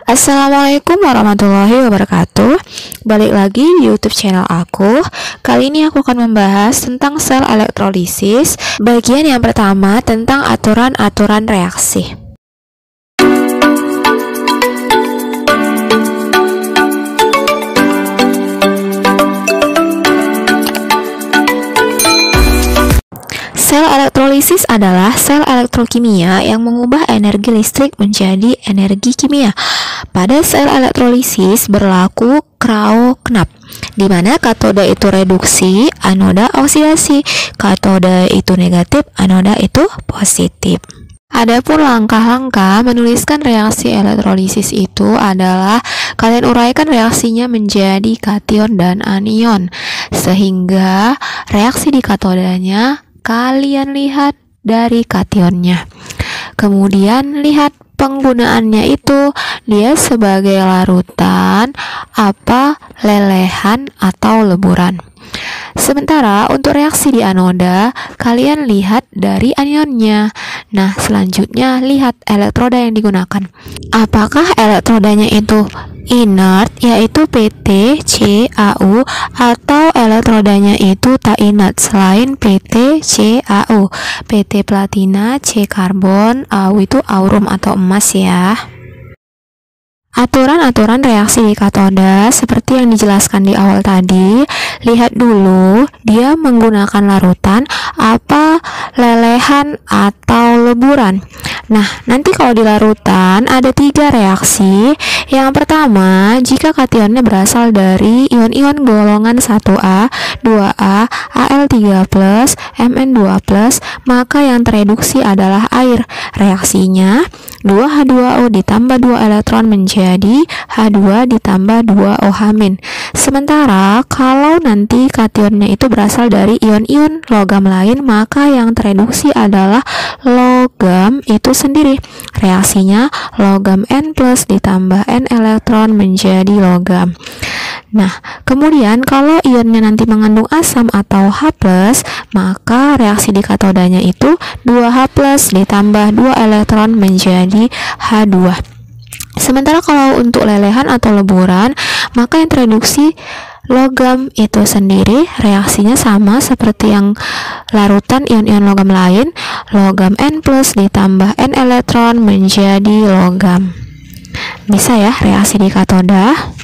Assalamualaikum warahmatullahi wabarakatuh. Balik lagi di YouTube channel aku. Kali ini aku akan membahas tentang sel elektrolisis. Bagian yang pertama tentang aturan-aturan reaksi. Sel elektrolisis adalah sel elektrokimia yang mengubah energi listrik menjadi energi kimia. Pada sel elektrolisis berlaku Crowe-Knapp, di mana katoda itu reduksi, anoda oksidasi. Katoda itu negatif, anoda itu positif. Adapun langkah-langkah menuliskan reaksi elektrolisis itu adalah kalian uraikan reaksinya menjadi kation dan anion, sehingga reaksi di katodanya kalian lihat dari kationnya. Kemudian lihat penggunaannya itu, dia sebagai larutan, lelehan atau leburan. Sementara untuk reaksi di anoda, kalian lihat dari anionnya. Nah, selanjutnya lihat elektroda yang digunakan. Apakah elektrodanya itu inert, yaitu PT, CAU, atau elektrodanya itu tak inert selain PT, CAU? PT platina, C karbon, AU itu aurum atau emas ya. Aturan-aturan reaksi di katoda seperti yang dijelaskan di awal tadi. Lihat dulu dia menggunakan larutan lelehan atau leburan. Nah, nanti kalau di larutan ada 3 reaksi. Yang pertama, jika kationnya berasal dari ion-ion golongan 1A, 2A, Al3+, Mn2+, maka yang tereduksi adalah air. Reaksinya 2H2O ditambah 2 elektron menjadi H2 ditambah 2 OH-. Sementara kalau nanti kationnya itu berasal dari ion-ion logam lain, maka yang tereduksi adalah logam itu sendiri. Reaksinya logam N+ ditambah N elektron menjadi logam. Nah, kemudian kalau ionnya nanti mengandung asam atau H+, maka reaksi di katodanya itu 2H+ ditambah 2 elektron menjadi H2. Sementara kalau untuk lelehan atau leburan, maka yang tereduksi logam itu sendiri. Reaksinya sama seperti yang larutan ion-ion logam lain, logam N+ ditambah N elektron menjadi logam. Bisa ya reaksi di katoda.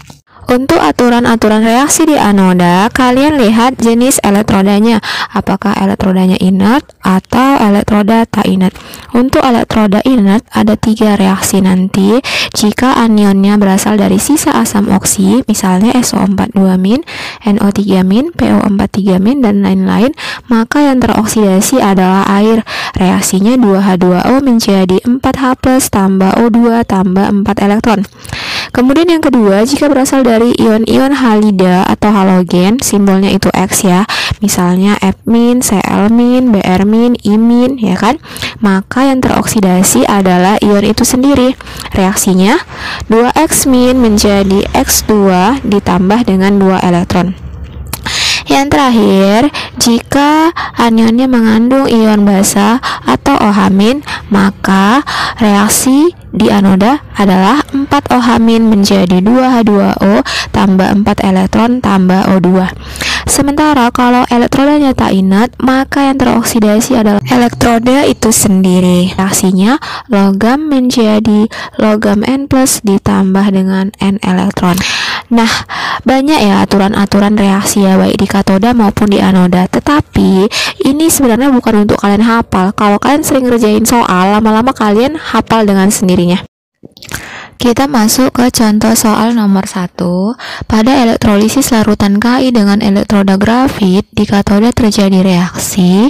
Untuk aturan-aturan reaksi di anoda, kalian lihat jenis elektrodanya. Apakah elektrodanya inert atau elektroda tak inert. Untuk elektroda inert ada 3 reaksi nanti. Jika anionnya berasal dari sisa asam oksi, misalnya SO42-, NO3-, PO43-, dan lain-lain, maka yang teroksidasi adalah air. Reaksinya 2H2O menjadi 4H+ tambah O2 tambah 4 elektron. Kemudian yang kedua, jika berasal dari ion-ion halida atau halogen, simbolnya itu X ya, misalnya F-, Cl-, Br-, I-, ya kan, maka yang teroksidasi adalah ion itu sendiri. Reaksinya 2X- menjadi X2 ditambah dengan 2 elektron. Yang terakhir, jika anionnya mengandung ion basa atau OH-, maka reaksi di anoda adalah 4OH- menjadi 2H2O tambah 4 elektron tambah O2. Sementara kalau elektrodanya tak inert, maka yang teroksidasi adalah elektroda itu sendiri. Reaksinya logam menjadi logam N+ ditambah dengan N elektron. Nah, banyak ya aturan-aturan reaksi ya, baik di katoda maupun di anoda. Tetapi ini sebenarnya bukan untuk kalian hafal. Kalau kalian sering ngerjain soal, lama-lama kalian hafal dengan sendirinya. Kita masuk ke contoh soal nomor 1. Pada elektrolisis larutan Ki dengan elektroda grafit, di katoda terjadi reaksi.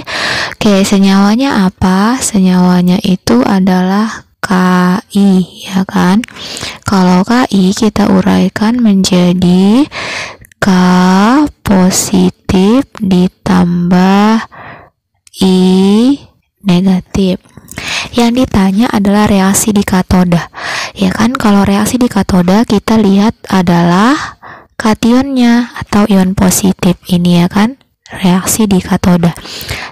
Oke, senyawanya apa? Senyawanya itu adalah Ki, ya kan? Kalau Ki kita uraikan menjadi K positif ditambah I negatif. Yang ditanya adalah reaksi di katoda. Ya kan, kalau reaksi di katoda kita lihat adalah kationnya atau ion positif ini, ya kan? Reaksi di katoda.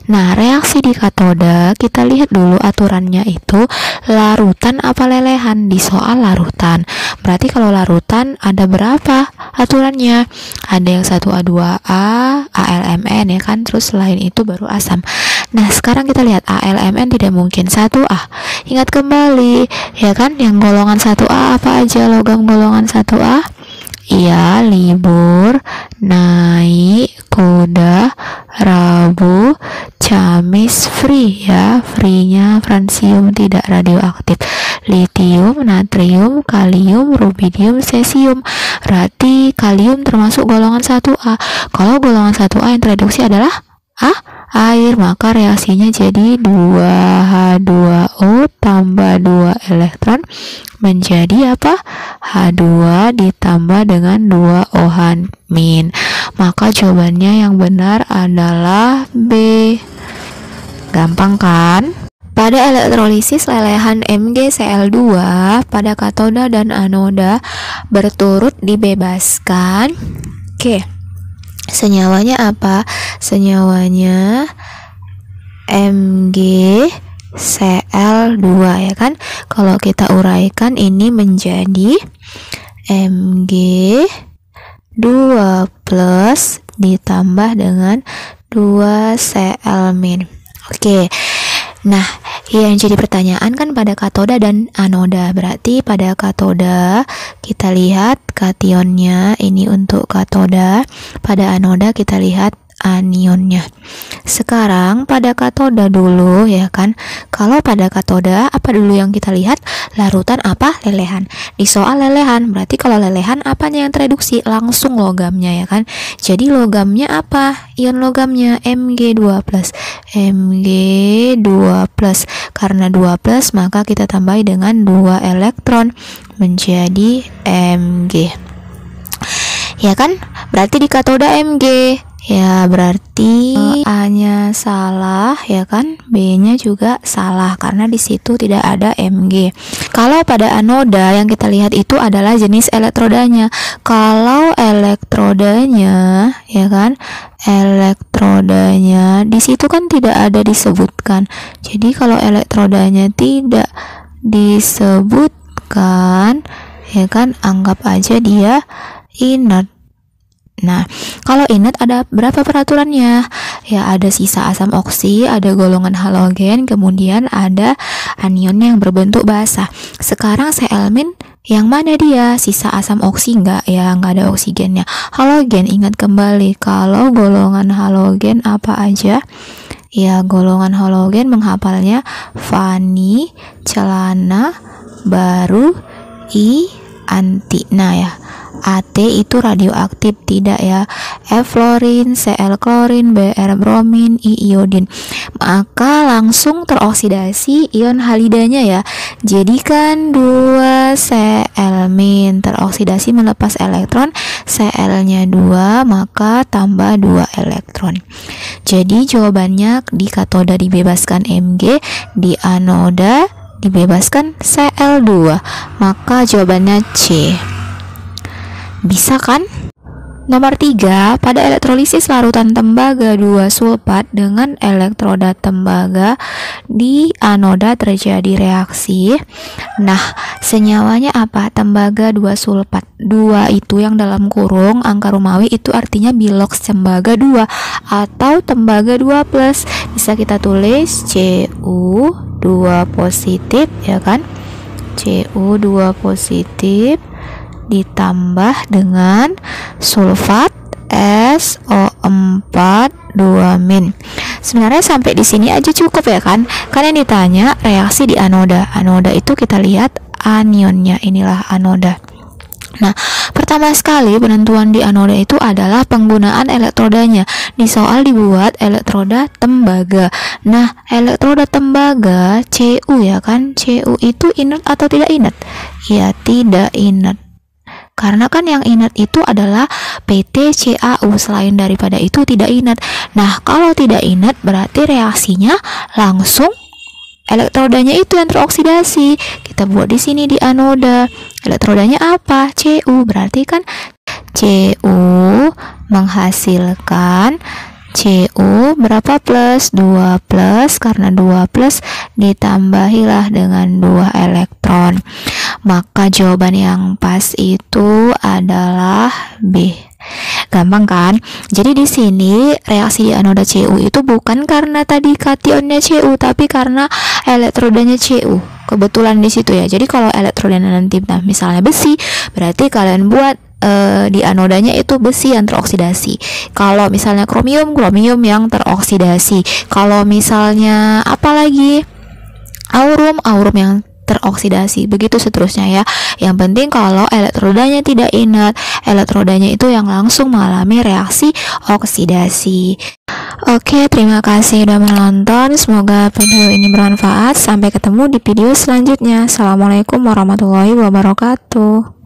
Nah, reaksi di katoda kita lihat dulu aturannya itu larutan apa lelehan. Di soal larutan Berarti kalau larutan ada berapa aturannya? Ada yang 1A, 2A, ALMN ya kan, terus selain itu baru asam. Nah, sekarang kita lihat ALMN tidak mungkin 1A. Ingat kembali ya kan, yang golongan 1A apa aja logam golongan 1A? Iya, libur, naik kuda, Rabu, Kamis free ya, free-nya fransium tidak radioaktif, litium, natrium, kalium, rubidium, cesium. Berarti kalium termasuk golongan 1A. Kalau golongan 1A yang tereduksi adalah air, maka reaksinya jadi 2H2O tambah 2 elektron menjadi apa? H2 ditambah dengan 2 OH-. Maka jawabannya yang benar adalah B. Gampang kan? Pada elektrolisis lelehan MgCl2 pada katoda dan anoda berturut dibebaskan. Senyawanya apa? Senyawanya MgCl2 ya kan. Kalau kita uraikan ini menjadi Mg2 plus ditambah dengan 2Cl-. Nah, yang jadi pertanyaan kan pada katoda dan anoda. Berarti pada katoda kita lihat kationnya, ini untuk katoda. Pada anoda kita lihat anionnya. Sekarang pada katoda dulu ya kan. Kalau pada katoda apa dulu yang kita lihat? Larutan apa? Lelehan. Di soal lelehan, berarti kalau lelehan apanya yang tereduksi? Langsung logamnya ya kan. Jadi logamnya apa? Ion logamnya Mg2+. Mg2+. Karena 2+, maka kita tambahi dengan 2 elektron menjadi Mg. Ya kan? Berarti di katoda Mg. Ya, berarti A-nya salah ya kan, B-nya juga salah karena di situ tidak ada Mg. Kalau pada anoda yang kita lihat itu adalah jenis elektrodanya. Kalau elektrodanya ya kan, elektrodanya di situ kan tidak ada disebutkan. Jadi kalau elektrodanya tidak disebutkan ya kan, anggap aja dia inert. Nah, kalau inert ada berapa peraturannya? Ya, ada sisa asam oksi, ada golongan halogen, kemudian ada anion yang berbentuk basa. Sekarang Cl- yang mana dia? Sisa asam oksi enggak? Ya, enggak ada oksigennya. Halogen, ingat kembali kalau golongan halogen apa aja? Ya, golongan halogen menghafalnya Fani, celana, baru, I, anti. Nah ya, AT itu radioaktif tidak ya, F fluorin, Cl klorin, Br bromin, I iodin. Maka langsung teroksidasi ion halidanya ya. Jadikan 2 Cl- teroksidasi melepas elektron, Cl-nya 2 maka tambah 2 elektron. Jadi jawabannya di katoda dibebaskan Mg, di anoda dibebaskan Cl2. Maka jawabannya C. Bisa kan? Nomor 3, pada elektrolisis larutan tembaga 2 sulfat dengan elektroda tembaga di anoda terjadi reaksi. Nah, senyawanya apa? Tembaga 2 sulfat. 2 itu yang dalam kurung angka Romawi itu artinya biloks tembaga 2 atau tembaga 2+. Bisa kita tulis Cu2 positif ya kan? Cu2 positif ditambah dengan sulfat SO4 2-. Sebenarnya sampai di sini aja cukup ya kan? Karena ditanya reaksi di anoda. Anoda itu kita lihat anionnya, inilah anoda. Nah, pertama sekali penentuan di anoda itu adalah penggunaan elektrodanya. Di soal dibuat elektroda tembaga. Nah, elektroda tembaga Cu ya kan? Cu itu inert atau tidak inert? Ya, tidak inert. Karena kan yang inert itu adalah PtCAU, selain daripada itu tidak inert. Nah, kalau tidak inert berarti reaksinya langsung elektrodanya itu yang teroksidasi. Kita buat di sini di anoda. Elektrodanya apa? Cu. Berarti kan Cu menghasilkan Cu berapa plus? 2 plus, karena 2 plus ditambahilah dengan 2 elektron. Maka jawaban yang pas itu adalah B. Gampang kan? Jadi di sini reaksi di anoda Cu itu bukan karena tadi kationnya Cu, tapi karena elektrodanya Cu. Kebetulan di situ ya. Jadi kalau elektrodanya nanti misalnya besi, berarti kalian buat di anodanya itu besi yang teroksidasi. Kalau misalnya kromium yang teroksidasi. Kalau misalnya apa lagi? Aurum yang teroksidasi, begitu seterusnya ya. Yang penting kalau elektrodanya tidak inert, elektrodanya itu yang langsung mengalami reaksi oksidasi. Oke, terima kasih sudah menonton. Semoga video ini bermanfaat. Sampai ketemu di video selanjutnya. Assalamualaikum warahmatullahi wabarakatuh.